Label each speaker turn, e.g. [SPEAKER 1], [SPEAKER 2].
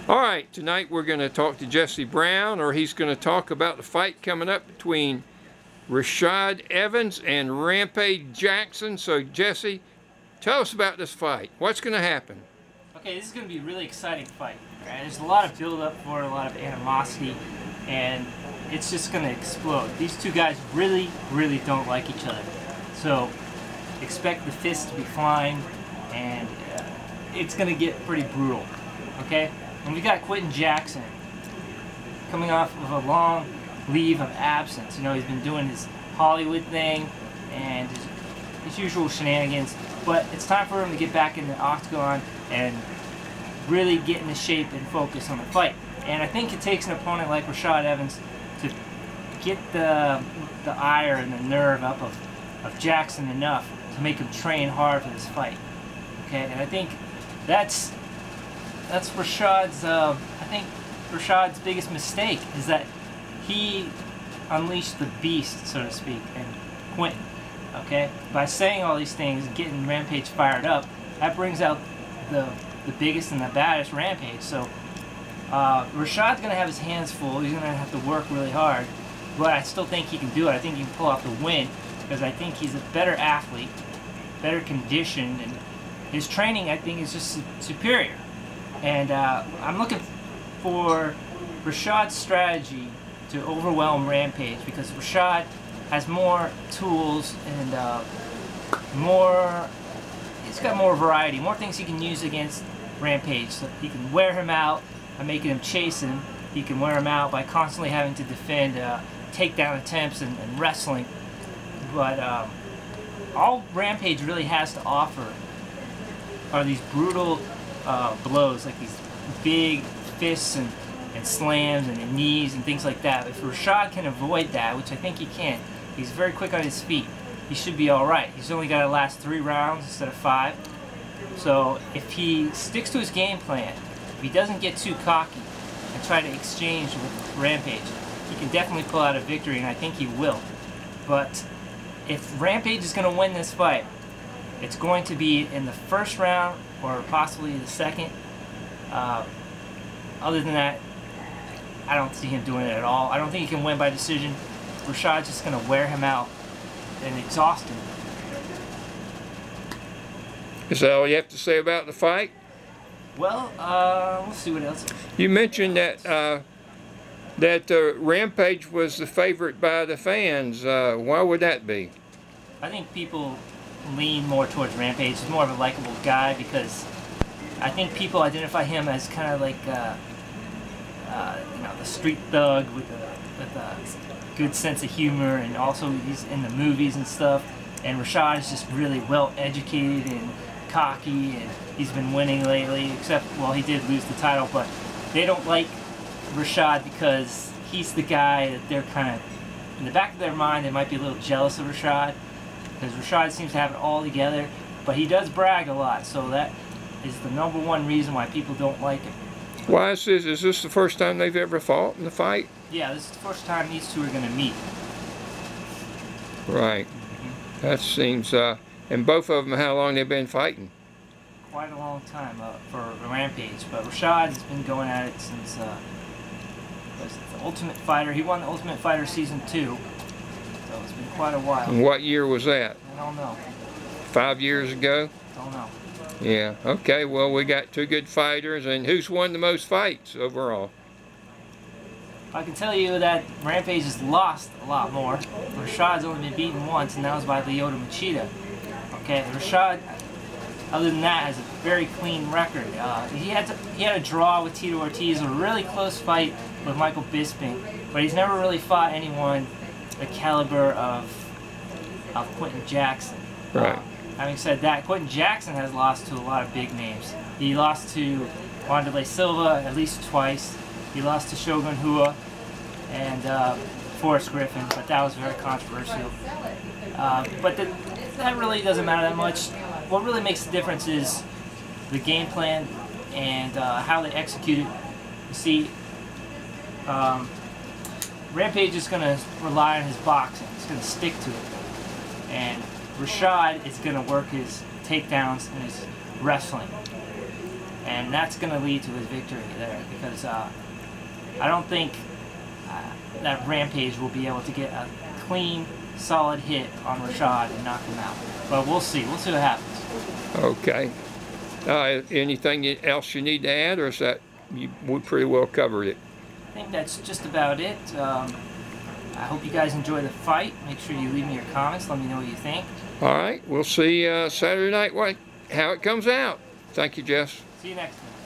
[SPEAKER 1] All right, tonight we're going to talk to Jesse Brown, or he's going to talk about the fight coming up between Rashad Evans and Rampage Jackson. So Jesse, tell us about this fight. What's going to happen?
[SPEAKER 2] Okay, this is going to be a really exciting fight. Right? There's a lot of build-up for it, a lot of animosity, and it's just going to explode. These two guys really, really don't like each other. So expect the fists to be flying, and it's going to get pretty brutal. Okay? And we got Quinton Jackson coming off of a long leave of absence. You know, he's been doing his Hollywood thing and his usual shenanigans, but it's time for him to get back in the octagon and really get into shape and focus on the fight. And I think it takes an opponent like Rashad Evans to get the ire and the nerve up of Jackson enough to make him train hard for this fight. Okay, and I think that's Rashad's. I think Rashad's biggest mistake is that he unleashed the beast, so to speak, in Quinton. Okay, by saying all these things and getting Rampage fired up, that brings out the biggest and the baddest Rampage. So Rashad's gonna have his hands full. He's gonna have to work really hard, but I still think he can do it. I think he can pull off the win because I think he's a better athlete, better conditioned, and his training, I think, is just superior. And I'm looking for Rashad's strategy to overwhelm Rampage because Rashad has more tools and he's got more variety, more things he can use against Rampage. So he can wear him out by making him chase him. He can wear him out by constantly having to defend takedown attempts and wrestling. But all Rampage really has to offer are these brutal blows, like these big fists and slams and knees and things like that. If Rashad can avoid that, which I think he can, he's very quick on his feet, he should be alright. He's only got to last 3 rounds instead of 5. So if he sticks to his game plan, if he doesn't get too cocky and try to exchange with Rampage, he can definitely pull out a victory, and I think he will. But if Rampage is going to win this fight, it's going to be in the first round or possibly the second. Other than that, I don't see him doing it at all. I don't think he can win by decision. Rashad's just going to wear him out and exhaust him.
[SPEAKER 1] Is that all you have to say about the fight?
[SPEAKER 2] Well, we'll see what else.
[SPEAKER 1] You mentioned that Rampage was the favorite by the fans. Why would that be?
[SPEAKER 2] I think people lean more towards Rampage. He's more of a likable guy because I think people identify him as kind of like you know, the street thug with a good sense of humor, and also he's in the movies and stuff. And Rashad is just really well educated and cocky, and he's been winning lately, except, well, he did lose the title, but they don't like Rashad because he's the guy that they're kind of, in the back of their mind, they might be a little jealous of Rashad, because Rashad seems to have it all together, but he does brag a lot, so that is the #1 reason why people don't like him.
[SPEAKER 1] Why is this the first time they've ever fought in the fight?
[SPEAKER 2] Yeah, this is the first time these two are going to meet.
[SPEAKER 1] Right. Mm-hmm. That seems, and both of them, how long they've been fighting?
[SPEAKER 2] Quite a long time for Rampage, but Rashad has been going at it since the Ultimate Fighter. He won the Ultimate Fighter Season 2, so it's been quite a while.
[SPEAKER 1] And what year was that?
[SPEAKER 2] I don't know.
[SPEAKER 1] 5 years ago?
[SPEAKER 2] Don't know.
[SPEAKER 1] Yeah, okay, well, we got 2 good fighters, and who's won the most fights overall?
[SPEAKER 2] I can tell you that Rampage has lost a lot more. Rashad's only been beaten once, and that was by Lyoto Machida. Okay, Rashad, other than that, has a very clean record. He had a draw with Tito Ortiz, a really close fight with Michael Bisping, but he's never really fought anyone the caliber of Quinton Jackson.
[SPEAKER 1] Right.
[SPEAKER 2] Having said that, Quinton Jackson has lost to a lot of big names. He lost to Wanderlei Silva at least twice. He lost to Shogun Rua and Forrest Griffin, but that was very controversial. But that really doesn't matter that much. What really makes the difference is the game plan and how they execute it. You see, Rampage is going to rely on his boxing. He's going to stick to it. And Rashad is going to work his takedowns and his wrestling. and that's going to lead to his victory there, because I don't think that Rampage will be able to get a clean, solid hit on Rashad and knock him out. But we'll see. We'll see what happens.
[SPEAKER 1] Okay. Anything else you need to add, or is that we pretty well covered it?
[SPEAKER 2] I think that's just about it. I hope you guys enjoy the fight. Make sure you leave me your comments. Let me know what you think.
[SPEAKER 1] All right. We'll see Saturday night how it comes out. Thank you, Jess.
[SPEAKER 2] See you next time.